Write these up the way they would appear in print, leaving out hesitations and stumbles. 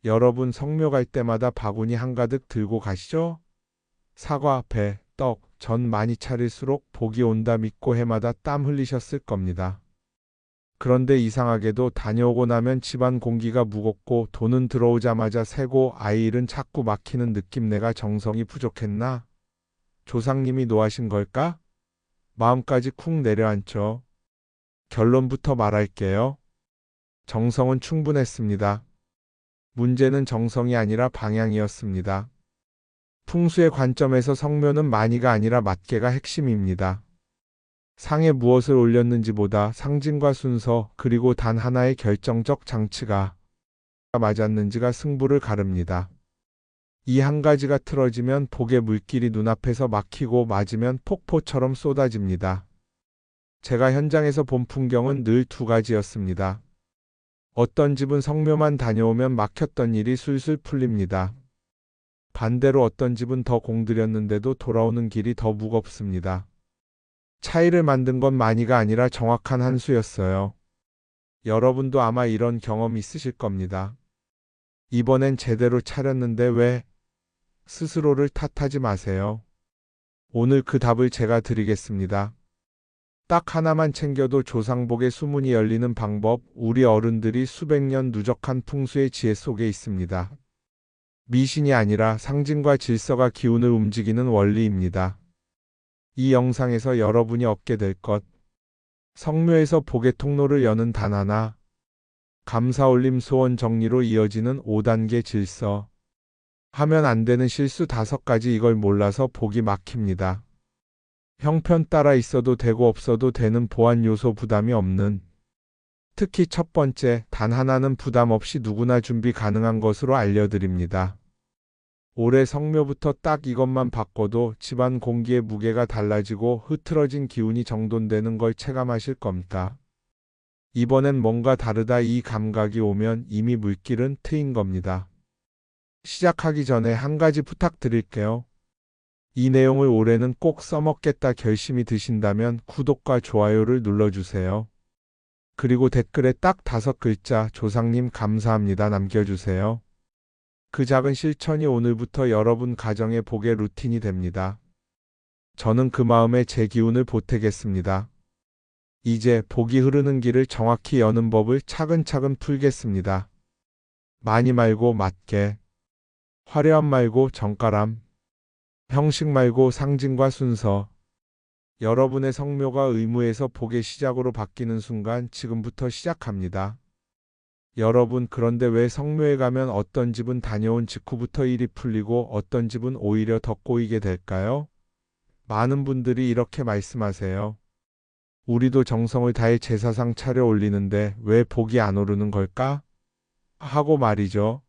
여러분 성묘 갈 때마다 바구니 한가득 들고 가시죠? 사과, 배, 떡, 전 많이 차릴수록 복이 온다 믿고 해마다 땀 흘리셨을 겁니다. 그런데 이상하게도 다녀오고 나면 집안 공기가 무겁고 돈은 들어오자마자 새고 아이 일은 자꾸 막히는 느낌. 내가 정성이 부족했나? 조상님이 노하신 걸까? 마음까지 쿵 내려앉죠. 결론부터 말할게요. 정성은 충분했습니다. 문제는 정성이 아니라 방향이었습니다. 풍수의 관점에서 성묘는 많이가 아니라 맞게가 핵심입니다. 상에 무엇을 올렸는지보다 상징과 순서 그리고 단 하나의 결정적 장치가 맞았는지가 승부를 가릅니다. 이 한 가지가 틀어지면 복의 물길이 눈앞에서 막히고 맞으면 폭포처럼 쏟아집니다. 제가 현장에서 본 풍경은 늘 두 가지였습니다. 어떤 집은 성묘만 다녀오면 막혔던 일이 술술 풀립니다. 반대로 어떤 집은 더 공들였는데도 돌아오는 길이 더 무겁습니다. 차이를 만든 건 많이가 아니라 정확한 한 수였어요. 여러분도 아마 이런 경험 있으실 겁니다. 이번엔 제대로 차렸는데 왜? 스스로를 탓하지 마세요. 오늘 그 답을 제가 드리겠습니다. 딱 하나만 챙겨도 조상복의 수문이 열리는 방법, 우리 어른들이 수백 년 누적한 풍수의 지혜 속에 있습니다. 미신이 아니라 상징과 질서가 기운을 움직이는 원리입니다. 이 영상에서 여러분이 얻게 될 것, 성묘에서 복의 통로를 여는 단 하나, 감사올림 소원 정리로 이어지는 5단계 질서, 하면 안 되는 실수 5가지. 이걸 몰라서 복이 막힙니다. 형편 따라 있어도 되고 없어도 되는 보완 요소, 부담이 없는. 특히 첫 번째, 단 하나는 부담 없이 누구나 준비 가능한 것으로 알려드립니다. 올해 성묘부터 딱 이것만 바꿔도 집안 공기의 무게가 달라지고 흐트러진 기운이 정돈되는 걸 체감하실 겁니다. 이번엔 뭔가 다르다, 이 감각이 오면 이미 물길은 트인 겁니다. 시작하기 전에 한 가지 부탁드릴게요. 이 내용을 올해는 꼭 써먹겠다 결심이 드신다면 구독과 좋아요를 눌러주세요. 그리고 댓글에 딱 5글자 조상님 감사합니다 남겨주세요. 그 작은 실천이 오늘부터 여러분 가정의 복의 루틴이 됩니다. 저는 그 마음에 제 기운을 보태겠습니다. 이제 복이 흐르는 길을 정확히 여는 법을 차근차근 풀겠습니다. 많이 말고 맞게, 화려함 말고 정갈함, 형식 말고 상징과 순서. 여러분의 성묘가 의무에서 복의 시작으로 바뀌는 순간 지금부터 시작합니다. 여러분, 그런데 왜 성묘에 가면 어떤 집은 다녀온 직후부터 일이 풀리고 어떤 집은 오히려 더 꼬이게 될까요? 많은 분들이 이렇게 말씀하세요. 우리도 정성을 다해 제사상 차려 올리는데 왜 복이 안 오르는 걸까? 하고 말이죠.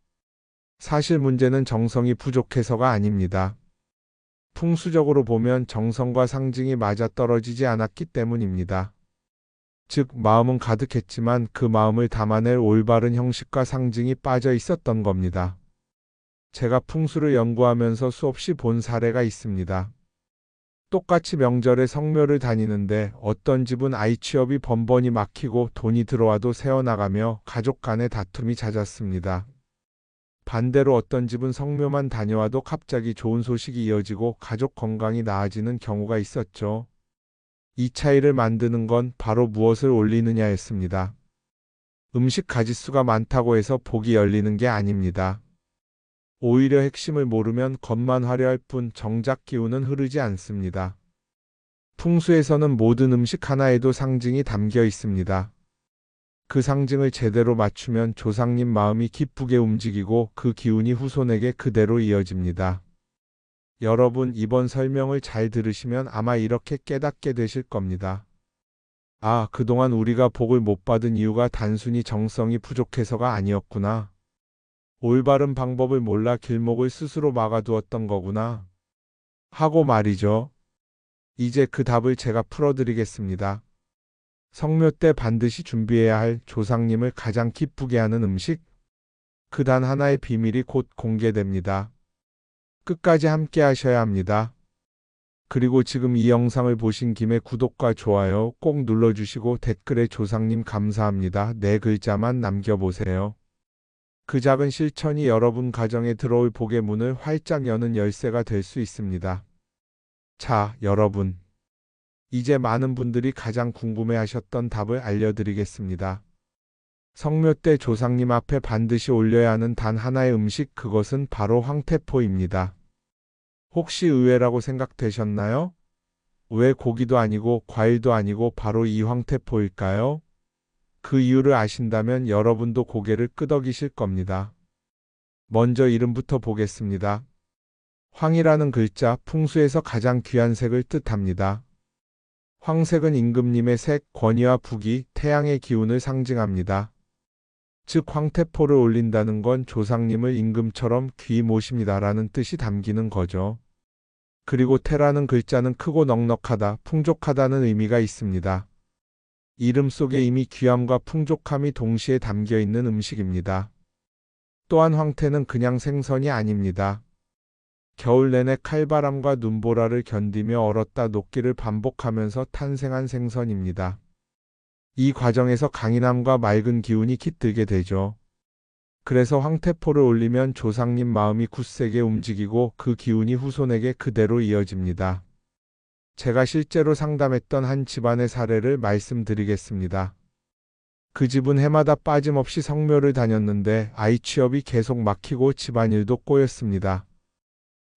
사실 문제는 정성이 부족해서가 아닙니다. 풍수적으로 보면 정성과 상징이 맞아떨어지지 않았기 때문입니다. 즉, 마음은 가득했지만 그 마음을 담아낼 올바른 형식과 상징이 빠져 있었던 겁니다. 제가 풍수를 연구하면서 수없이 본 사례가 있습니다. 똑같이 명절에 성묘를 다니는데 어떤 집은 아이 취업이 번번이 막히고 돈이 들어와도 새어나가며 가족 간의 다툼이 잦았습니다. 반대로 어떤 집은 성묘만 다녀와도 갑자기 좋은 소식이 이어지고 가족 건강이 나아지는 경우가 있었죠. 이 차이를 만드는 건 바로 무엇을 올리느냐였습니다. 음식 가짓수가 많다고 해서 복이 열리는 게 아닙니다. 오히려 핵심을 모르면 겉만 화려할 뿐 정작 기운은 흐르지 않습니다. 풍수에서는 모든 음식 하나에도 상징이 담겨 있습니다. 그 상징을 제대로 맞추면 조상님 마음이 기쁘게 움직이고 그 기운이 후손에게 그대로 이어집니다. 여러분, 이번 설명을 잘 들으시면 아마 이렇게 깨닫게 되실 겁니다. 아, 그동안 우리가 복을 못 받은 이유가 단순히 정성이 부족해서가 아니었구나. 올바른 방법을 몰라 길목을 스스로 막아두었던 거구나. 하고 말이죠. 이제 그 답을 제가 풀어드리겠습니다. 성묘 때 반드시 준비해야 할 조상님을 가장 기쁘게 하는 음식. 그 단 하나의 비밀이 곧 공개됩니다. 끝까지 함께 하셔야 합니다. 그리고 지금 이 영상을 보신 김에 구독과 좋아요 꼭 눌러주시고 댓글에 조상님 감사합니다 4글자만 남겨보세요. 그 작은 실천이 여러분 가정에 들어올 복의 문을 활짝 여는 열쇠가 될 수 있습니다. 자, 여러분. 이제 많은 분들이 가장 궁금해하셨던 답을 알려드리겠습니다. 성묘 때 조상님 앞에 반드시 올려야 하는 단 하나의 음식, 그것은 바로 황태포입니다. 혹시 의외라고 생각되셨나요? 왜 고기도 아니고 과일도 아니고 바로 이 황태포일까요? 그 이유를 아신다면 여러분도 고개를 끄덕이실 겁니다. 먼저 이름부터 보겠습니다. 황이라는 글자, 풍수에서 가장 귀한 색을 뜻합니다. 황색은 임금님의 색, 권위와 부귀, 태양의 기운을 상징합니다. 즉 황태포를 올린다는 건 조상님을 임금처럼 귀히 모십니다라는 뜻이 담기는 거죠. 그리고 태라는 글자는 크고 넉넉하다, 풍족하다는 의미가 있습니다. 이름 속에 이미 귀함과 풍족함이 동시에 담겨 있는 음식입니다. 또한 황태는 그냥 생선이 아닙니다. 겨울 내내 칼바람과 눈보라를 견디며 얼었다 녹기를 반복하면서 탄생한 생선입니다. 이 과정에서 강인함과 맑은 기운이 깃들게 되죠. 그래서 황태포를 올리면 조상님 마음이 굳세게 움직이고 그 기운이 후손에게 그대로 이어집니다. 제가 실제로 상담했던 한 집안의 사례를 말씀드리겠습니다. 그 집은 해마다 빠짐없이 성묘를 다녔는데 아이 취업이 계속 막히고 집안일도 꼬였습니다.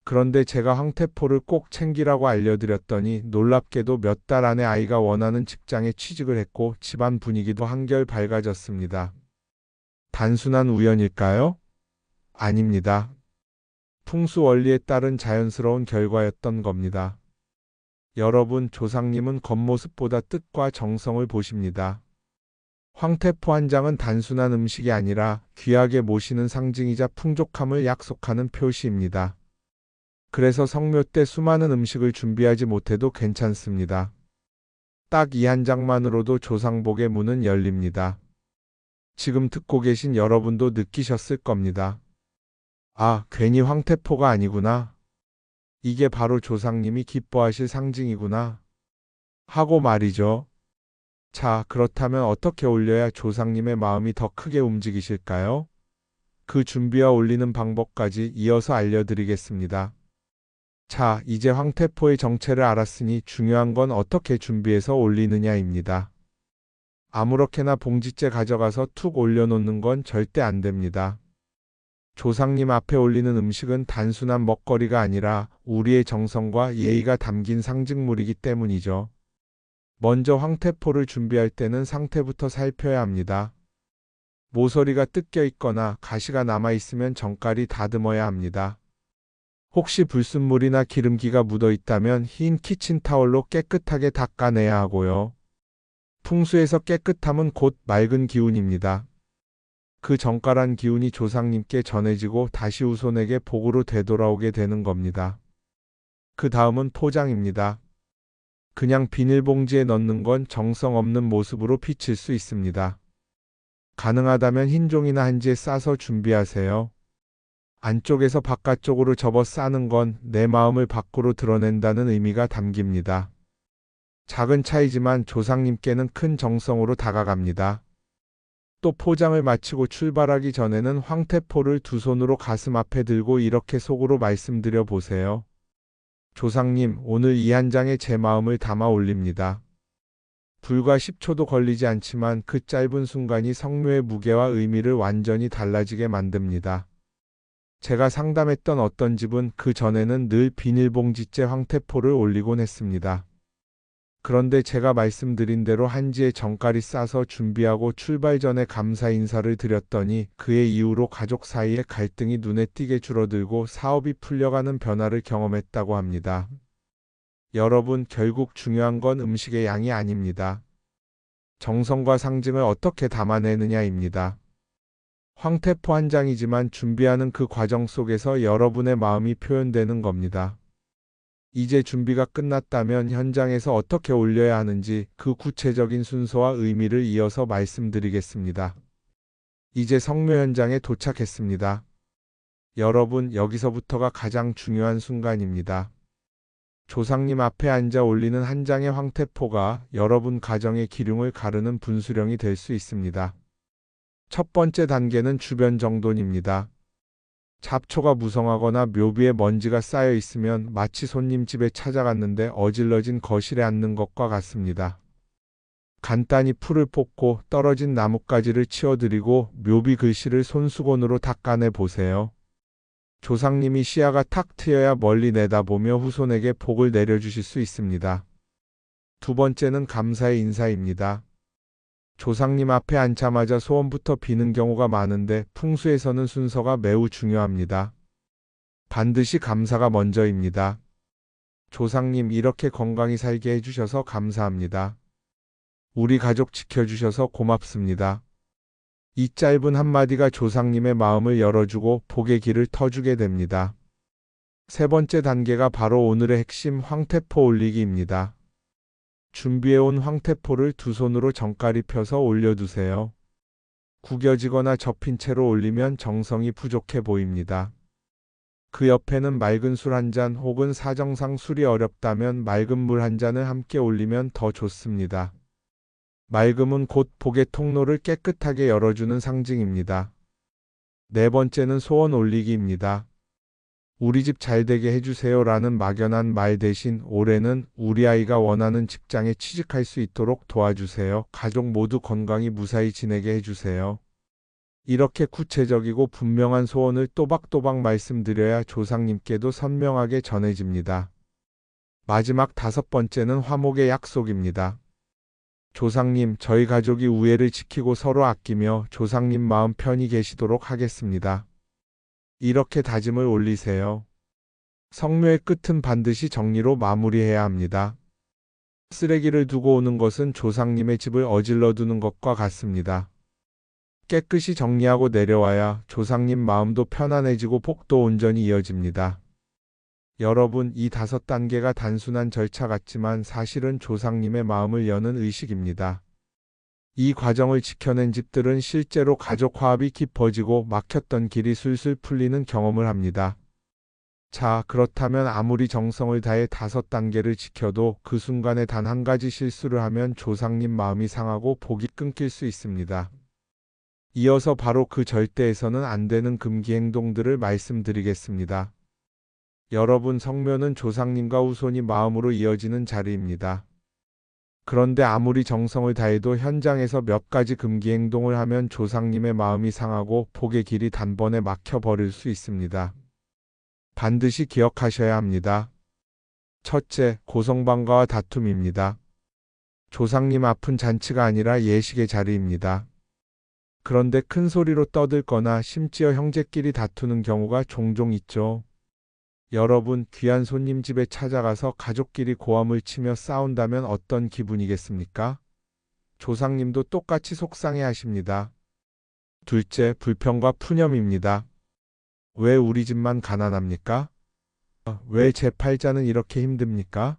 그런데 제가 황태포를 꼭 챙기라고 알려드렸더니 놀랍게도 몇 달 안에 아이가 원하는 직장에 취직을 했고 집안 분위기도 한결 밝아졌습니다. 단순한 우연일까요? 아닙니다. 풍수 원리에 따른 자연스러운 결과였던 겁니다. 여러분, 조상님은 겉모습보다 뜻과 정성을 보십니다. 황태포 한 장은 단순한 음식이 아니라 귀하게 모시는 상징이자 풍족함을 약속하는 표시입니다. 그래서 성묘 때 수많은 음식을 준비하지 못해도 괜찮습니다. 딱 이 한 장만으로도 조상복의 문은 열립니다. 지금 듣고 계신 여러분도 느끼셨을 겁니다. 아, 괜히 황태포가 아니구나. 이게 바로 조상님이 기뻐하실 상징이구나. 하고 말이죠. 자, 그렇다면 어떻게 올려야 조상님의 마음이 더 크게 움직이실까요? 그 준비와 올리는 방법까지 이어서 알려드리겠습니다. 자, 이제 황태포의 정체를 알았으니 중요한 건 어떻게 준비해서 올리느냐입니다. 아무렇게나 봉지째 가져가서 툭 올려놓는 건 절대 안 됩니다. 조상님 앞에 올리는 음식은 단순한 먹거리가 아니라 우리의 정성과 예의가 담긴 상징물이기 때문이죠. 먼저 황태포를 준비할 때는 상태부터 살펴야 합니다. 모서리가 뜯겨 있거나 가시가 남아 있으면 정갈이 다듬어야 합니다. 혹시 불순물이나 기름기가 묻어 있다면 흰 키친타월로 깨끗하게 닦아내야 하고요. 풍수에서 깨끗함은 곧 맑은 기운입니다. 그 정갈한 기운이 조상님께 전해지고 다시 후손에게 복으로 되돌아오게 되는 겁니다. 그 다음은 포장입니다. 그냥 비닐봉지에 넣는 건 정성 없는 모습으로 비칠 수 있습니다. 가능하다면 흰 종이나 한지에 싸서 준비하세요. 안쪽에서 바깥쪽으로 접어 싸는 건 내 마음을 밖으로 드러낸다는 의미가 담깁니다. 작은 차이지만 조상님께는 큰 정성으로 다가갑니다. 또 포장을 마치고 출발하기 전에는 황태포를 두 손으로 가슴 앞에 들고 이렇게 속으로 말씀드려 보세요. 조상님, 오늘 이 한 장에 제 마음을 담아 올립니다. 불과 10초도 걸리지 않지만 그 짧은 순간이 성묘의 무게와 의미를 완전히 달라지게 만듭니다. 제가 상담했던 어떤 집은 그 전에는 늘 비닐봉지째 황태포를 올리곤 했습니다. 그런데 제가 말씀드린 대로 한지에 정갈이 싸서 준비하고 출발 전에 감사 인사를 드렸더니 그의 이후로 가족 사이의 갈등이 눈에 띄게 줄어들고 사업이 풀려가는 변화를 경험했다고 합니다. 여러분, 결국 중요한 건 음식의 양이 아닙니다. 정성과 상징을 어떻게 담아내느냐입니다. 황태포 한 장이지만 준비하는 그 과정 속에서 여러분의 마음이 표현되는 겁니다. 이제 준비가 끝났다면 현장에서 어떻게 올려야 하는지 그 구체적인 순서와 의미를 이어서 말씀드리겠습니다. 이제 성묘 현장에 도착했습니다. 여러분, 여기서부터가 가장 중요한 순간입니다. 조상님 앞에 앉아 올리는 한 장의 황태포가 여러분 가정의 기륭을 가르는 분수령이 될 수 있습니다. 첫 번째 단계는 주변 정돈입니다. 잡초가 무성하거나 묘비에 먼지가 쌓여 있으면 마치 손님 집에 찾아갔는데 어질러진 거실에 앉는 것과 같습니다. 간단히 풀을 뽑고 떨어진 나뭇가지를 치워드리고 묘비 글씨를 손수건으로 닦아내 보세요. 조상님이 시야가 탁 트여야 멀리 내다보며 후손에게 복을 내려주실 수 있습니다. 두 번째는 감사의 인사입니다. 조상님 앞에 앉자마자 소원부터 비는 경우가 많은데 풍수에서는 순서가 매우 중요합니다. 반드시 감사가 먼저입니다. 조상님 이렇게 건강히 살게 해주셔서 감사합니다. 우리 가족 지켜주셔서 고맙습니다. 이 짧은 한마디가 조상님의 마음을 열어주고 복의 길을 터주게 됩니다. 세 번째 단계가 바로 오늘의 핵심 황태포 올리기입니다. 준비해온 황태포를 두 손으로 정갈이 펴서 올려두세요. 구겨지거나 접힌 채로 올리면 정성이 부족해 보입니다. 그 옆에는 맑은 술 한 잔 혹은 사정상 술이 어렵다면 맑은 물 한 잔을 함께 올리면 더 좋습니다. 맑음은 곧 복의 통로를 깨끗하게 열어주는 상징입니다. 네 번째는 소원 올리기입니다. 우리 집 잘되게 해주세요 라는 막연한 말 대신 올해는 우리 아이가 원하는 직장에 취직할 수 있도록 도와주세요. 가족 모두 건강히 무사히 지내게 해주세요. 이렇게 구체적이고 분명한 소원을 또박또박 말씀드려야 조상님께도 선명하게 전해집니다. 마지막 다섯 번째는 화목의 약속입니다. 조상님, 저희 가족이 우애를 지키고 서로 아끼며 조상님 마음 편히 계시도록 하겠습니다. 이렇게 다짐을 올리세요. 성묘의 끝은 반드시 정리로 마무리해야 합니다. 쓰레기를 두고 오는 것은 조상님의 집을 어질러 두는 것과 같습니다. 깨끗이 정리하고 내려와야 조상님 마음도 편안해지고 복도 온전히 이어집니다. 여러분, 이 5단계가 단순한 절차 같지만 사실은 조상님의 마음을 여는 의식입니다. 이 과정을 지켜낸 집들은 실제로 가족 화합이 깊어지고 막혔던 길이 술술 풀리는 경험을 합니다. 자, 그렇다면 아무리 정성을 다해 5단계를 지켜도 그 순간에 단 한 가지 실수를 하면 조상님 마음이 상하고 복이 끊길 수 있습니다. 이어서 바로 그 절대에서는 안 되는 금기 행동들을 말씀드리겠습니다. 여러분, 성묘는 조상님과 후손이 마음으로 이어지는 자리입니다. 그런데 아무리 정성을 다해도 현장에서 몇 가지 금기 행동을 하면 조상님의 마음이 상하고 복의 길이 단번에 막혀버릴 수 있습니다. 반드시 기억하셔야 합니다. 첫째, 고성방가와 다툼입니다. 조상님 앞은 잔치가 아니라 예식의 자리입니다. 그런데 큰 소리로 떠들거나 심지어 형제끼리 다투는 경우가 종종 있죠. 여러분, 귀한 손님 집에 찾아가서 가족끼리 고함을 치며 싸운다면 어떤 기분이겠습니까? 조상님도 똑같이 속상해 하십니다. 둘째, 불평과 푸념입니다. 왜 우리 집만 가난합니까? 왜 제 팔자는 이렇게 힘듭니까?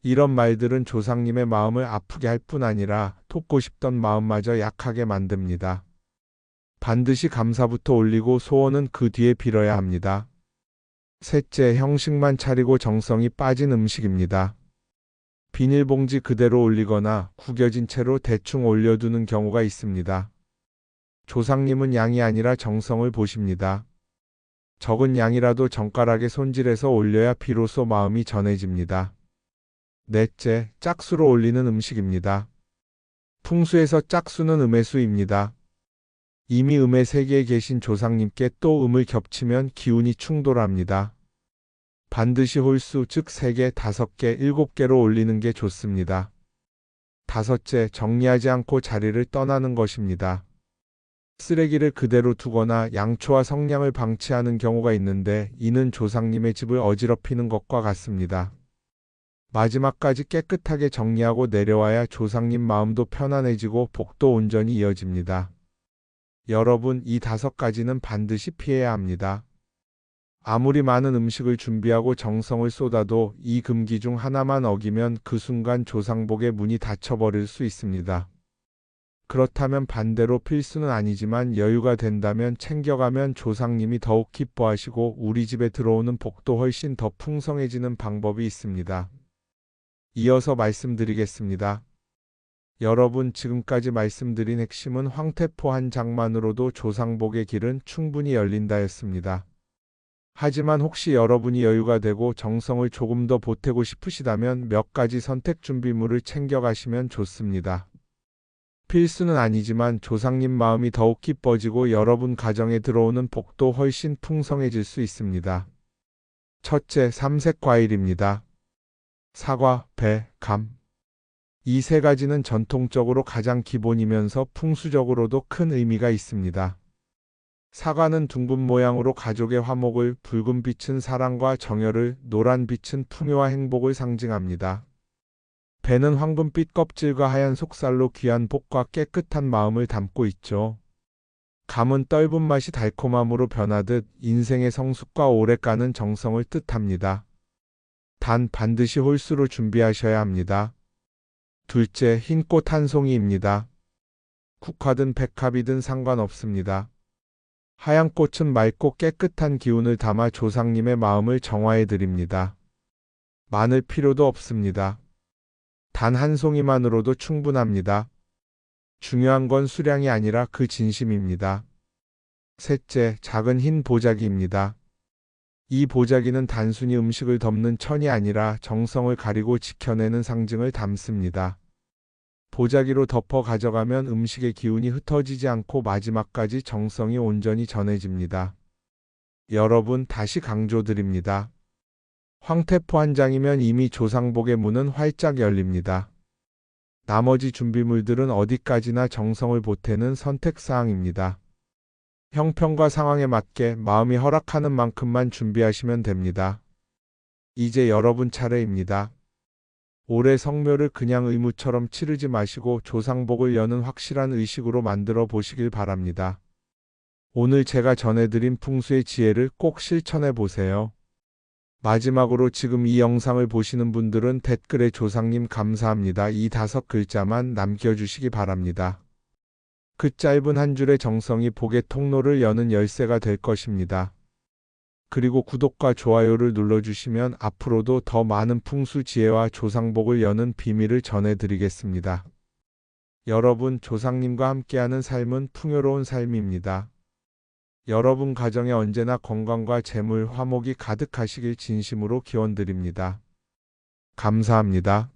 이런 말들은 조상님의 마음을 아프게 할 뿐 아니라 돕고 싶던 마음마저 약하게 만듭니다. 반드시 감사부터 올리고 소원은 그 뒤에 빌어야 합니다. 셋째, 형식만 차리고 정성이 빠진 음식입니다. 비닐봉지 그대로 올리거나 구겨진 채로 대충 올려두는 경우가 있습니다. 조상님은 양이 아니라 정성을 보십니다. 적은 양이라도 정갈하게 손질해서 올려야 비로소 마음이 전해집니다. 넷째, 짝수로 올리는 음식입니다. 풍수에서 짝수는 음의 수입니다. 이미 음의 세계에 계신 조상님께 또 음을 겹치면 기운이 충돌합니다. 반드시 홀수, 즉 3개, 5개, 7개로 올리는 게 좋습니다. 다섯째, 정리하지 않고 자리를 떠나는 것입니다. 쓰레기를 그대로 두거나 양초와 성냥을 방치하는 경우가 있는데 이는 조상님의 집을 어지럽히는 것과 같습니다. 마지막까지 깨끗하게 정리하고 내려와야 조상님 마음도 편안해지고 복도 온전히 이어집니다. 여러분, 이 5가지는 반드시 피해야 합니다. 아무리 많은 음식을 준비하고 정성을 쏟아도 이 금기 중 하나만 어기면 그 순간 조상복의 문이 닫혀버릴 수 있습니다. 그렇다면 반대로 필수는 아니지만 여유가 된다면 챙겨가면 조상님이 더욱 기뻐하시고 우리 집에 들어오는 복도 훨씬 더 풍성해지는 방법이 있습니다. 이어서 말씀드리겠습니다. 여러분, 지금까지 말씀드린 핵심은 황태포 한 장만으로도 조상복의 길은 충분히 열린다였습니다. 하지만 혹시 여러분이 여유가 되고 정성을 조금 더 보태고 싶으시다면 몇 가지 선택 준비물을 챙겨가시면 좋습니다. 필수는 아니지만 조상님 마음이 더욱 기뻐지고 여러분 가정에 들어오는 복도 훨씬 풍성해질 수 있습니다. 첫째, 삼색 과일입니다. 사과, 배, 감. 이 세 가지는 전통적으로 가장 기본이면서 풍수적으로도 큰 의미가 있습니다. 사과는 둥근 모양으로 가족의 화목을, 붉은 빛은 사랑과 정열을, 노란 빛은 풍요와 행복을 상징합니다. 배는 황금빛 껍질과 하얀 속살로 귀한 복과 깨끗한 마음을 담고 있죠. 감은 떫은 맛이 달콤함으로 변하듯 인생의 성숙과 오래 가는 정성을 뜻합니다. 단 반드시 홀수로 준비하셔야 합니다. 둘째, 흰 꽃 한 송이입니다. 국화든 백합이든 상관없습니다. 하얀 꽃은 맑고 깨끗한 기운을 담아 조상님의 마음을 정화해 드립니다. 많을 필요도 없습니다. 단 한 송이만으로도 충분합니다. 중요한 건 수량이 아니라 그 진심입니다. 셋째, 작은 흰 보자기입니다. 이 보자기는 단순히 음식을 덮는 천이 아니라 정성을 가리고 지켜내는 상징을 담습니다. 보자기로 덮어 가져가면 음식의 기운이 흩어지지 않고 마지막까지 정성이 온전히 전해집니다. 여러분, 다시 강조드립니다. 황태포 한 장이면 이미 조상복의 문은 활짝 열립니다. 나머지 준비물들은 어디까지나 정성을 보태는 선택사항입니다. 형편과 상황에 맞게 마음이 허락하는 만큼만 준비하시면 됩니다. 이제 여러분 차례입니다. 올해 성묘를 그냥 의무처럼 치르지 마시고 조상복을 여는 확실한 의식으로 만들어 보시길 바랍니다. 오늘 제가 전해드린 풍수의 지혜를 꼭 실천해 보세요. 마지막으로 지금 이 영상을 보시는 분들은 댓글에 조상님 감사합니다. 이 5글자만 남겨주시기 바랍니다. 그 짧은 한 줄의 정성이 복의 통로를 여는 열쇠가 될 것입니다. 그리고 구독과 좋아요를 눌러주시면 앞으로도 더 많은 풍수 지혜와 조상복을 여는 비밀을 전해드리겠습니다. 여러분, 조상님과 함께하는 삶은 풍요로운 삶입니다. 여러분 가정에 언제나 건강과 재물, 화목이 가득하시길 진심으로 기원드립니다. 감사합니다.